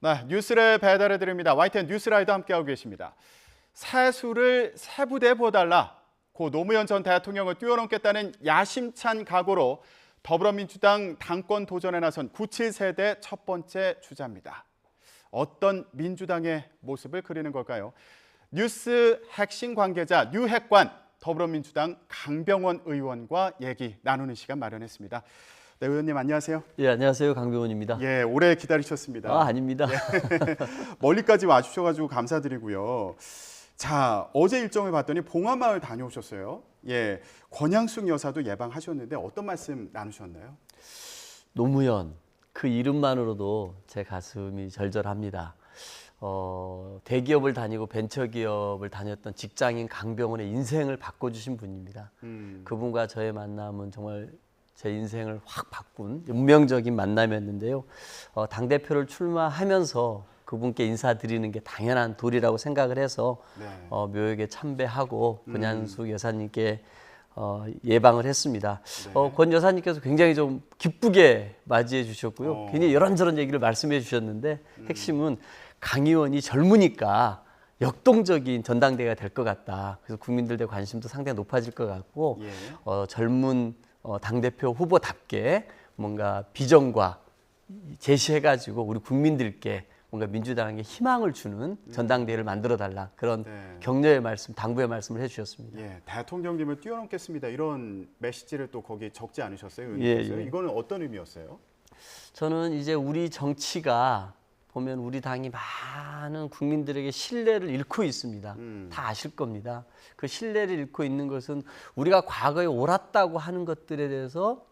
네, 뉴스를 배달해 드립니다. YTN 뉴스라이더 함께하고 계십니다. 세수를 세 부대 부어달라. 고 노무현 전 대통령을 뛰어넘겠다는 야심찬 각오로 더불어민주당 당권 도전에 나선 97세대 첫 번째 주자입니다. 어떤 민주당의 모습을 그리는 걸까요? 뉴스 핵심 관계자 뉴핵관 더불어민주당 강병원 의원과 얘기 나누는 시간 마련했습니다. 네, 의원님 안녕하세요. 예, 안녕하세요. 강병원입니다. 예, 오래 기다리셨습니다. 아닙니다. 예, 멀리까지 와주셔가지고 감사드리고요. 자, 어제 일정을 봤더니 봉화마을 다녀오셨어요. 예, 권양숙 여사도 예방하셨는데 어떤 말씀 나누셨나요? 노무현 그 이름만으로도 제 가슴이 절절합니다. 대기업을 다니고 벤처기업을 다녔던 직장인 강병원의 인생을 바꿔주신 분입니다. 그분과 저의 만남은 정말 제 인생을 확 바꾼 운명적인 만남이었는데요. 당대표를 출마하면서 그분께 인사드리는 게 당연한 도리라고 생각을 해서 네. 묘역에 참배하고 권양숙 여사님께 예방을 했습니다. 네. 권 여사님께서 굉장히 좀 기쁘게 맞이해 주셨고요. 굉장히 이런저런 얘기를 말씀해 주셨는데 핵심은 강 의원이 젊으니까 역동적인 전당대회가 될 것 같다. 그래서 국민들의 관심도 상당히 높아질 것 같고 예. 젊은 당대표 후보답게 뭔가 비전과 제시해가지고 우리 국민들께 뭔가 민주당에 희망을 주는 전당대회를 만들어달라 그런 네. 격려의 말씀, 당부의 말씀을 해주셨습니다. 예, 대통령님을 뛰어넘겠습니다. 이런 메시지를 또 거기 적지 않으셨어요? 예, 의원님께서요? 예. 이거는 어떤 의미였어요? 저는 이제 우리 정치가 보면 우리 당이 많은 국민들에게 신뢰를 잃고 있습니다. 다 아실 겁니다. 그 신뢰를 잃고 있는 것은 우리가 과거에 옳았다고 하는 것들에 대해서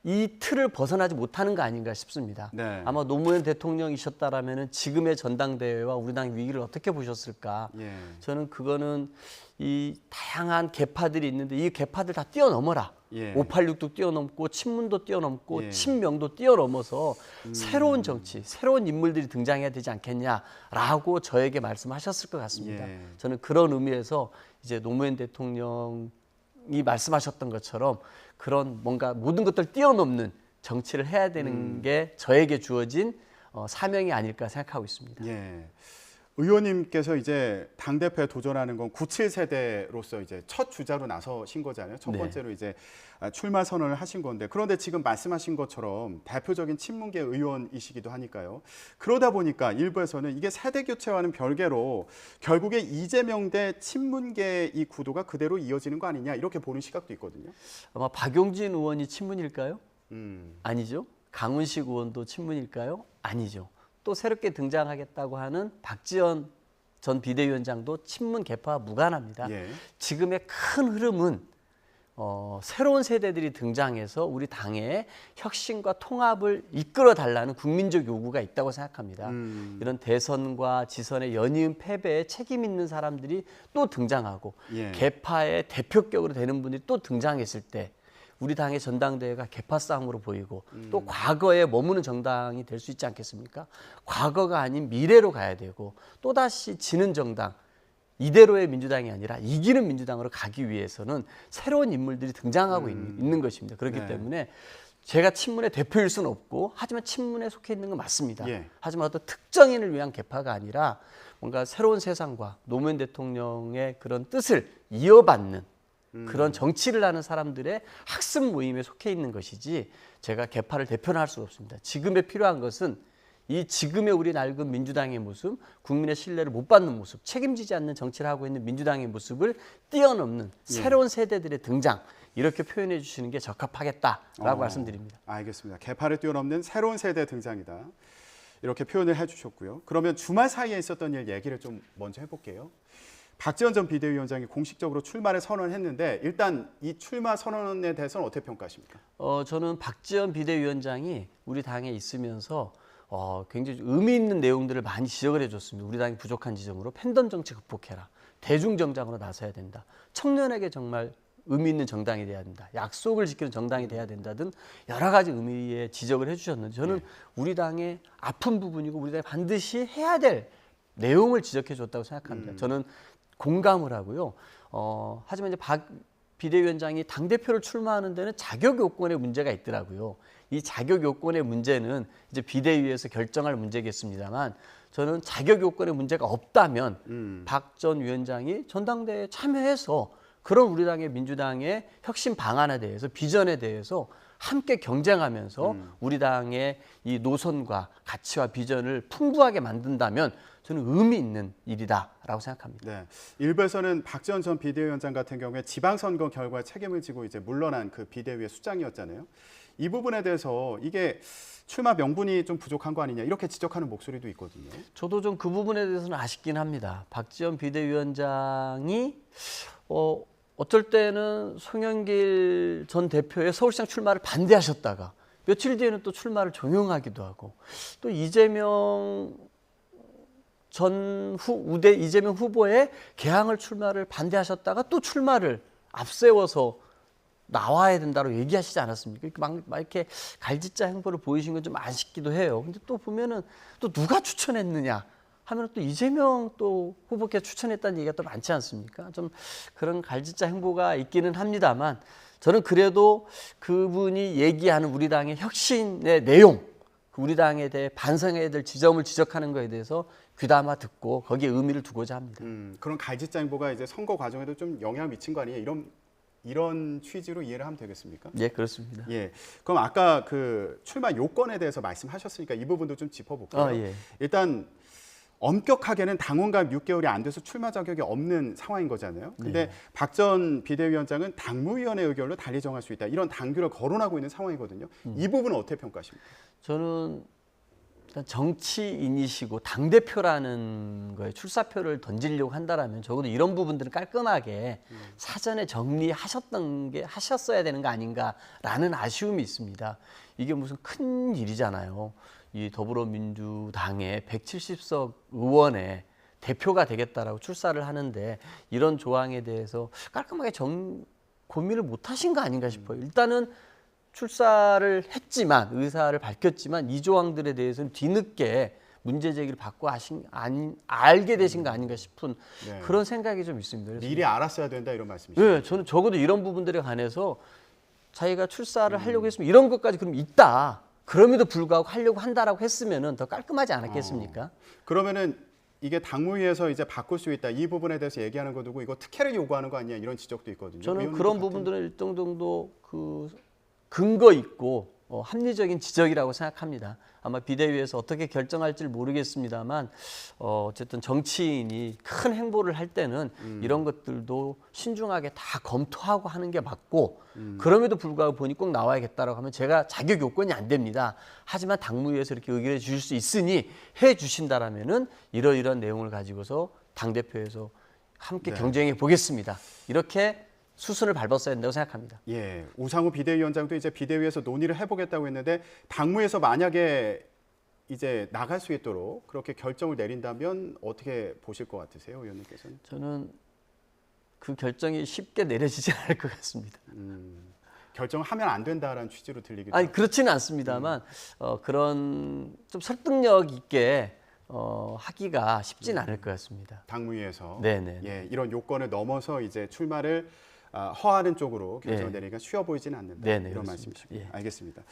이 틀을 벗어나지 못하는 거 아닌가 싶습니다. 네. 아마 노무현 대통령이셨다라면 지금의 전당대회와 우리 당 위기를 어떻게 보셨을까? 예. 저는 그거는 이 다양한 계파들이 있는데 이 계파들 다 뛰어넘어라. 예. 586도 뛰어넘고 친문도 뛰어넘고 예. 친명도 뛰어넘어서 새로운 정치, 새로운 인물들이 등장해야 되지 않겠냐라고 저에게 말씀하셨을 것 같습니다. 예. 저는 그런 의미에서 이제 노무현 대통령이 말씀하셨던 것처럼 그런 뭔가 모든 것들을 뛰어넘는 정치를 해야 되는 게 저에게 주어진 사명이 아닐까 생각하고 있습니다. 예. 의원님께서 이제 당대표에 도전하는 건 97세대로서 이제 첫 주자로 나서신 거잖아요. 첫 네. 번째로 이제 출마 선언을 하신 건데, 그런데 지금 말씀하신 것처럼 대표적인 친문계 의원이시기도 하니까요. 그러다 보니까 일부에서는 이게 세대 교체와는 별개로 결국에 이재명 대 친문계 이 구도가 그대로 이어지는 거 아니냐 이렇게 보는 시각도 있거든요. 아마 박용진 의원이 친문일까요? 음. 아니죠. 강훈식 의원도 친문일까요? 아니죠. 또 새롭게 등장하겠다고 하는 박지원 전 비대위원장도 친문 계파와 무관합니다. 예. 지금의 큰 흐름은 새로운 세대들이 등장해서 우리 당의 혁신과 통합을 이끌어 달라는 국민적 요구가 있다고 생각합니다. 이런 대선과 지선의 연이은 패배에 책임 있는 사람들이 또 등장하고 예. 계파의 대표격으로 되는 분들이 또 등장했을 때 우리 당의 전당대회가 계파 싸움으로 보이고 또 과거에 머무는 정당이 될 수 있지 않겠습니까? 과거가 아닌 미래로 가야 되고 또다시 지는 정당, 이대로의 민주당이 아니라 이기는 민주당으로 가기 위해서는 새로운 인물들이 등장하고 있는 것입니다. 그렇기 네. 때문에 제가 친문의 대표일 수는 없고 하지만 친문에 속해 있는 건 맞습니다. 예. 하지만 어떤 특정인을 위한 계파가 아니라 뭔가 새로운 세상과 노무현 대통령의 그런 뜻을 이어받는 그런 정치를 하는 사람들의 학습 모임에 속해 있는 것이지 제가 계파를 대표할 수 없습니다. 지금에 필요한 것은 이 지금의 우리 낡은 민주당의 모습, 국민의 신뢰를 못 받는 모습, 책임지지 않는 정치를 하고 있는 민주당의 모습을 뛰어넘는 새로운 세대들의 등장 이렇게 표현해 주시는 게 적합하겠다라고 말씀드립니다. 알겠습니다. 계파를 뛰어넘는 새로운 세대 등장이다. 이렇게 표현을 해주셨고요. 그러면 주말 사이에 있었던 일 얘기를 좀 먼저 해볼게요. 박지원 전 비대위원장이 공식적으로 출마를 선언했는데 일단 이 출마 선언에 대해서는 어떻게 평가하십니까? 저는 박지원 비대위원장이 우리 당에 있으면서 굉장히 의미 있는 내용들을 많이 지적을 해줬습니다. 우리 당이 부족한 지점으로 팬덤 정치 극복해라. 대중 정당으로 나서야 된다. 청년에게 정말 의미 있는 정당이 돼야 된다. 약속을 지키는 정당이 돼야 된다 등 여러 가지 의미의 지적을 해주셨는데 저는 우리 당의 아픈 부분이고 우리 당이 반드시 해야 될 내용을 지적해 줬다고 생각합니다. 저는 공감을 하고요. 하지만 이제 박 비대위원장이 당대표를 출마하는 데는 자격 요건에 문제가 있더라고요. 이 자격 요건의 문제는 이제 비대위에서 결정할 문제겠습니다만 저는 자격 요건에 문제가 없다면 박 전 위원장이 전당대회에 참여해서 그런 우리 당의 민주당의 혁신 방안에 대해서 비전에 대해서 함께 경쟁하면서 우리 당의 이 노선과 가치와 비전을 풍부하게 만든다면 저는 의미 있는 일이다라고 생각합니다. 네. 일부에서는 박지원 전 비대위원장 같은 경우에 지방선거 결과에 책임을 지고 이제 물러난 그 비대위의 수장이었잖아요. 이 부분에 대해서 이게 출마 명분이 좀 부족한 거 아니냐 이렇게 지적하는 목소리도 있거든요. 저도 좀 그 부분에 대해서는 아쉽긴 합니다. 박지원 비대위원장이 어쩔 때는 송영길 전 대표의 서울시장 출마를 반대하셨다가 며칠 뒤에는 또 출마를 종용하기도 하고 또 이재명 이재명 후보의 개항을 출마를 반대하셨다가 또 출마를 앞세워서 나와야 된다고 얘기하시지 않았습니까? 막 이렇게 갈짓자 행보를 보이신 건 좀 아쉽기도 해요. 근데 또 보면은 또 누가 추천했느냐 하면 또 이재명 또 후보께서 추천했다는 얘기가 또 많지 않습니까? 좀 그런 갈짓자 행보가 있기는 합니다만 저는 그래도 그분이 얘기하는 우리 당의 혁신의 내용, 우리 당에 대해 반성해야 될 지점을 지적하는 것에 대해서 귀담아 듣고 거기에 의미를 두고자 합니다. 그런 갈짓자 행보가 이제 선거 과정에도 좀 영향을 미친 거 아니에요? 이런 취지로 이해를 하면 되겠습니까? 예, 그렇습니다. 예. 그럼 아까 그 출마 요건에 대해서 말씀하셨으니까 이 부분도 좀 짚어볼까요? 예. 일단 엄격하게는 당원가입 6개월이 안 돼서 출마 자격이 없는 상황인 거잖아요. 근데 박 전 비대위원장은 당무위원회 의결로 달리 정할 수 있다. 이런 당규를 거론하고 있는 상황이거든요. 이 부분은 어떻게 평가하십니까? 저는 일단 정치인이시고 당대표라는 거에 출사표를 던지려고 한다라면 적어도 이런 부분들은 깔끔하게 사전에 하셨어야 되는 거 아닌가라는 아쉬움이 있습니다. 이게 무슨 큰 일이잖아요. 이 더불어민주당의 170석 의원의 대표가 되겠다라고 출사를 하는데 이런 조항에 대해서 깔끔하게 고민을 못 하신 거 아닌가 싶어요. 일단은 출사를 했지만 의사를 밝혔지만 이 조항들에 대해서는 뒤늦게 문제 제기를 받고 알게 되신 거 아닌가 싶은 네. 그런 생각이 좀 있습니다. 그래서 미리 알았어야 된다 이런 말씀이시죠? 네, 저는 적어도 이런 부분들에 관해서 자기가 출사를 하려고 했으면 이런 것까지 그럼 있다. 그럼에도 불구하고 하려고 한다라고 했으면은 더 깔끔하지 않았겠습니까? 그러면은 이게 당무위에서 이제 바꿀 수 있다. 이 부분에 대해서 얘기하는 거 두고 이거 특혜를 요구하는 거 아니냐 이런 지적도 있거든요. 저는 그런 부분들은 일정 정도 그 근거 있고 합리적인 지적이라고 생각합니다. 아마 비대위에서 어떻게 결정할지를 모르겠습니다만 어쨌든 정치인이 큰 행보를 할 때는 이런 것들도 신중하게 다 검토하고 하는 게 맞고 그럼에도 불구하고 본인이 꼭 나와야겠다라고 하면 제가 자격 요건이 안 됩니다. 하지만 당무위에서 이렇게 의결해 주실 수 있으니 해 주신다라면은 이러이러한 내용을 가지고서 당대표에서 함께 경쟁해 보겠습니다. 이렇게 수순을 밟았어야 된다고 생각합니다. 예, 우상호 비대위원장도 이제 비대위에서 논의를 해보겠다고 했는데 당무에서 만약에 이제 나갈 수 있도록 그렇게 결정을 내린다면 어떻게 보실 것 같으세요, 의원님께서는? 저는 그 결정이 쉽게 내려지지 않을 것 같습니다. 결정하면 안 된다라는 취지로 들리기도 아니 하고. 그렇지는 않습니다만 그런 좀 설득력 있게 하기가 쉽지는 않을 것 같습니다. 당무위에서 네네. 예, 이런 요건을 넘어서 이제 출마를 허하는 쪽으로 결정을 내리니까 쉬워 보이지는 않는다. 네네, 이런 그렇습니다. 말씀이시고 예. 알겠습니다.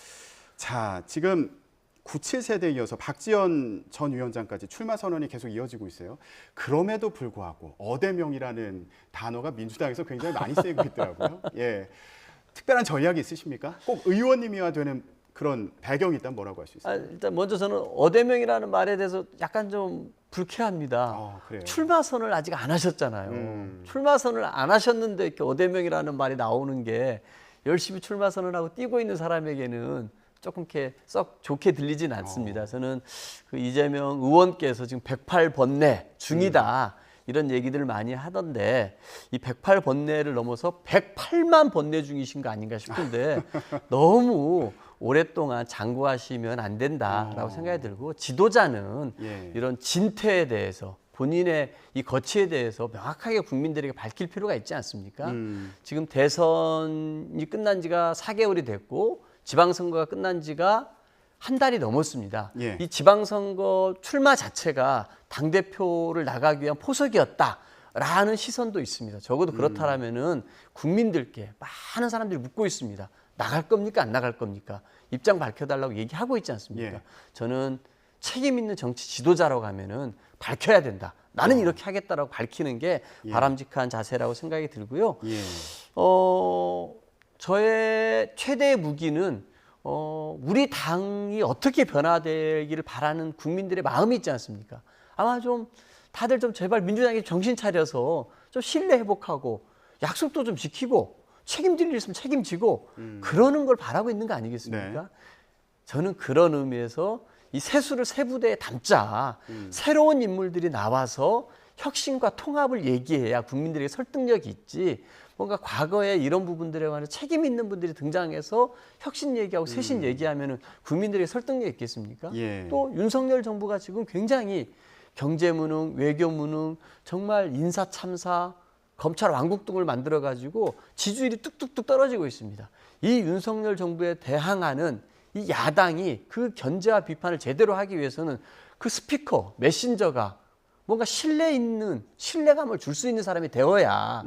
자, 지금 97세대에 이어서 박지원 전 위원장까지 출마 선언이 계속 이어지고 있어요. 그럼에도 불구하고 어대명이라는 단어가 민주당에서 굉장히 많이 쓰이고 있더라고요. 예, 특별한 전략이 있으십니까? 꼭 의원님이어야 되는 그런 배경이 있다면 뭐라고 할 수 있어요? 일단 먼저 저는 어대명이라는 말에 대해서 약간 좀 불쾌합니다. 그래요. 출마선을 아직 안 하셨잖아요. 출마선을 안 하셨는데 이렇게 어대명이라는 말이 나오는 게 열심히 출마선을 하고 뛰고 있는 사람에게는 조금 이렇게 썩 좋게 들리진 않습니다. 저는 그 이재명 의원께서 지금 108번뇌 중이다. 이런 얘기들을 많이 하던데 이 108번뇌를 넘어서 108만 번뇌 중이신 거 아닌가 싶은데 너무 오랫동안 장구하시면 안 된다라고 생각이 들고 지도자는 이런 진퇴에 대해서 본인의 이 거취에 대해서 명확하게 국민들에게 밝힐 필요가 있지 않습니까? 지금 대선이 끝난 지가 4개월이 됐고 지방선거가 끝난 지가 한 달이 넘었습니다. 이 지방선거 출마 자체가 당대표를 나가기 위한 포석이었다. 라는 시선도 있습니다. 적어도 그렇다라면은 국민들께 많은 사람들이 묻고 있습니다. 나갈 겁니까? 안 나갈 겁니까? 입장 밝혀달라고 얘기하고 있지 않습니까? 예. 저는 책임 있는 정치 지도자라고 하면은 밝혀야 된다. 나는 이렇게 하겠다라고 밝히는 게 예. 바람직한 자세라고 생각이 들고요. 예. 저의 최대의 무기는 우리 당이 어떻게 변화되기를 바라는 국민들의 마음이 있지 않습니까? 아마 좀 다들 좀 제발 민주당이 정신 차려서 좀 신뢰 회복하고 약속도 좀 지키고 책임질 일 있으면 책임지고 그러는 걸 바라고 있는 거 아니겠습니까? 네. 저는 그런 의미에서 이 세수를 세 부대에 담자 새로운 인물들이 나와서 혁신과 통합을 얘기해야 국민들에게 설득력이 있지 뭔가 과거에 이런 부분들에 관해 책임 있는 분들이 등장해서 혁신 얘기하고 쇄신 얘기하면 국민들에게 설득력이 있겠습니까? 예. 또 윤석열 정부가 지금 굉장히 경제무능, 외교무능, 정말 인사참사, 검찰 왕국 등을 만들어가지고 지지율이 뚝뚝뚝 떨어지고 있습니다. 이 윤석열 정부에 대항하는 이 야당이 그 견제와 비판을 제대로 하기 위해서는 그 스피커, 메신저가 뭔가 신뢰 있는, 신뢰감을 줄 수 있는 사람이 되어야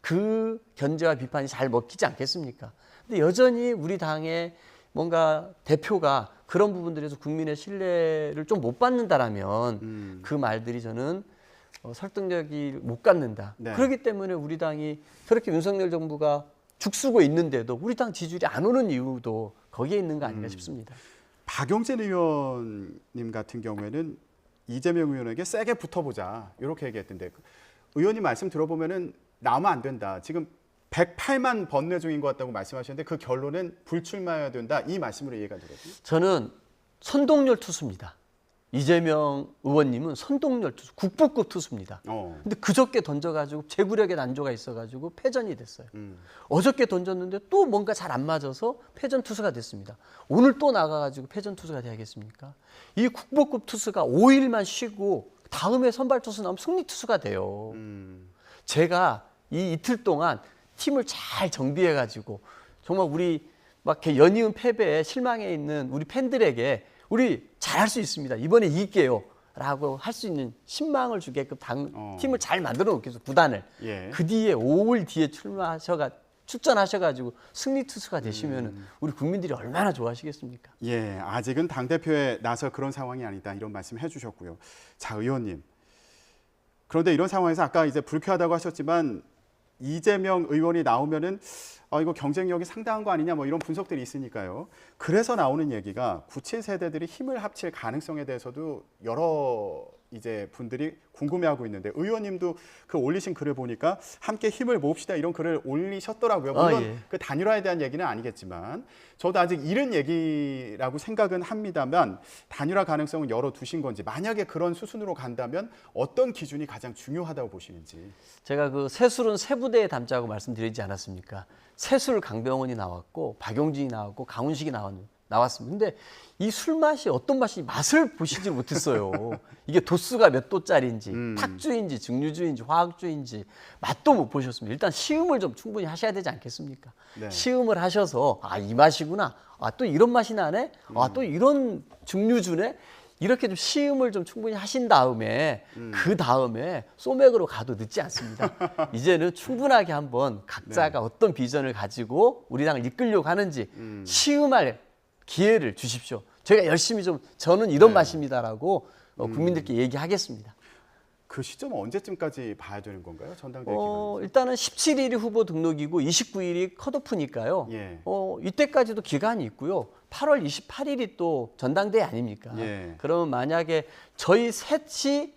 그 견제와 비판이 잘 먹히지 않겠습니까? 근데 여전히 우리 당의 뭔가 대표가 그런 부분들에서 국민의 신뢰를 좀 못 받는다라면 그 말들이 저는 설득력이 못 갖는다. 네. 그렇기 때문에 우리 당이 저렇게 윤석열 정부가 죽쓰고 있는데도 우리 당 지지율이 안 오는 이유도 거기에 있는 거 아닌가 싶습니다. 박용진 의원님 같은 경우에는 이재명 의원에게 세게 붙어보자 이렇게 얘기했던데 의원님 말씀 들어보면은 나오면 안 된다. 지금 108만 번뇌 중인 것 같다고 말씀하셨는데 그 결론은 불출마해야 된다. 이 말씀으로 이해가 되거든요. 저는 선동열 투수입니다. 이재명 의원님은 선동열 투수, 국보급 투수입니다. 근데 그저께 던져가지고 제구력에 난조가 있어가지고 패전이 됐어요. 어저께 던졌는데 또 뭔가 잘 안 맞아서 패전 투수가 됐습니다. 오늘 또 나가가지고 패전 투수가 돼야겠습니까? 이 국보급 투수가 5일만 쉬고 다음에 선발 투수 나오면 승리 투수가 돼요. 제가 이 이틀 동안 팀을 잘 정비해가지고 정말 우리 막 이렇게 연이은 패배에 실망해 있는 우리 팬들에게 우리 잘할 수 있습니다. 이번에 이길게요. 라고 할 수 있는 신망을 주게끔 팀을 잘 만들어 놓겠어 구단을. 예. 그 뒤에 5월 뒤에 출전하셔가지고 승리 투수가 되시면 우리 국민들이 얼마나 좋아하시겠습니까? 예, 아직은 당대표에 나서 그런 상황이 아니다. 이런 말씀 해주셨고요. 자, 의원님. 그런데 이런 상황에서 아까 이제 불쾌하다고 하셨지만 이재명 의원이 나오면은 이거 경쟁력이 상당한 거 아니냐 뭐 이런 분석들이 있으니까요. 그래서 나오는 얘기가 97세대들이 힘을 합칠 가능성에 대해서도 여러 이제 분들이 궁금해하고 있는데 의원님도 그 올리신 글을 보니까 함께 힘을 모읍시다 이런 글을 올리셨더라고요. 물론 예. 그 단일화에 대한 얘기는 아니겠지만 저도 아직 이른 얘기라고 생각은 합니다만 단일화 가능성은 열어두신 건지 만약에 그런 수순으로 간다면 어떤 기준이 가장 중요하다고 보시는지. 제가 그 세술은 세 부대에 담자고 말씀드리지 않았습니까? 세술 강병원이 나왔고 박용진이 나왔고 강훈식이 나왔습니다. 근데 이 술 맛이 어떤 맛이 맛을 보시지 못했어요. 이게 도수가 몇 도짜리인지 탁주인지 증류주인지 화학주인지 맛도 못 보셨습니다. 일단 시음을 좀 충분히 하셔야 되지 않겠습니까? 네. 시음을 하셔서 이 맛이구나. 또 이런 맛이 나네. 또 이런 증류주네. 이렇게 좀 시음을 좀 충분히 하신 다음에 그 다음에 소맥으로 가도 늦지 않습니다. 이제는 충분하게 한번 각자가 어떤 비전을 가지고 우리 당을 이끌려고 하는지 시음할 기회를 주십시오. 저희가 열심히 저는 이런 맛입니다라고 국민들께 얘기하겠습니다. 그 시점은 언제쯤까지 봐야 되는 건가요? 전당대회 기간에서? 일단은 17일이 후보 등록이고 29일이 컷오프니까요. 예. 이때까지도 기간이 있고요. 8월 28일이 또 전당대회 아닙니까? 예. 그러면 만약에 저희 셋이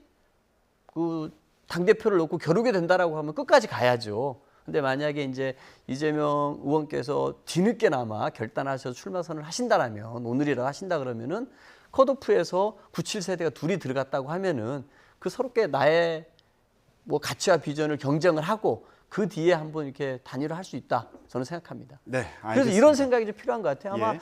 그 당대표를 놓고 겨루게 된다라고 하면 끝까지 가야죠. 근데 만약에 이제 이재명 의원께서 뒤늦게나마 결단하셔서 출마 선언을 하신다라면 오늘이라 하신다 그러면은 컷오프에서 97세대가 둘이 들어갔다고 하면은 그 서로께 나의 뭐 가치와 비전을 경쟁을 하고 그 뒤에 한번 이렇게 단일화 할 수 있다 저는 생각합니다. 네, 알겠습니다. 그래서 이런 생각이 좀 필요한 것 같아요. 아마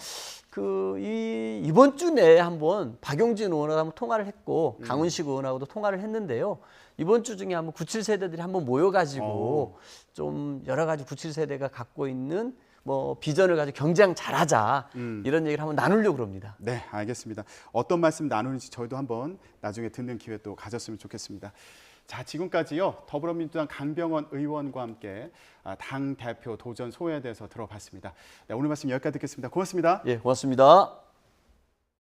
이번 주 내에 한번 박용진 의원하고 한번 통화를 했고 강훈식 의원하고도 통화를 했는데요. 이번 주 중에 한번 97세대들이 한번 모여가지고 좀 여러 가지 97세대가 갖고 있는 뭐 비전을 가지고 경쟁 잘하자 이런 얘기를 한번 나누려고 합니다. 네, 알겠습니다. 어떤 말씀 나누는지 저희도 한번 나중에 듣는 기회 또 가졌으면 좋겠습니다. 자, 지금까지요 더불어민주당 강병원 의원과 함께 당 대표 도전 소회에 대해서 들어봤습니다. 네, 오늘 말씀 여기까지 듣겠습니다. 고맙습니다. 예, 고맙습니다.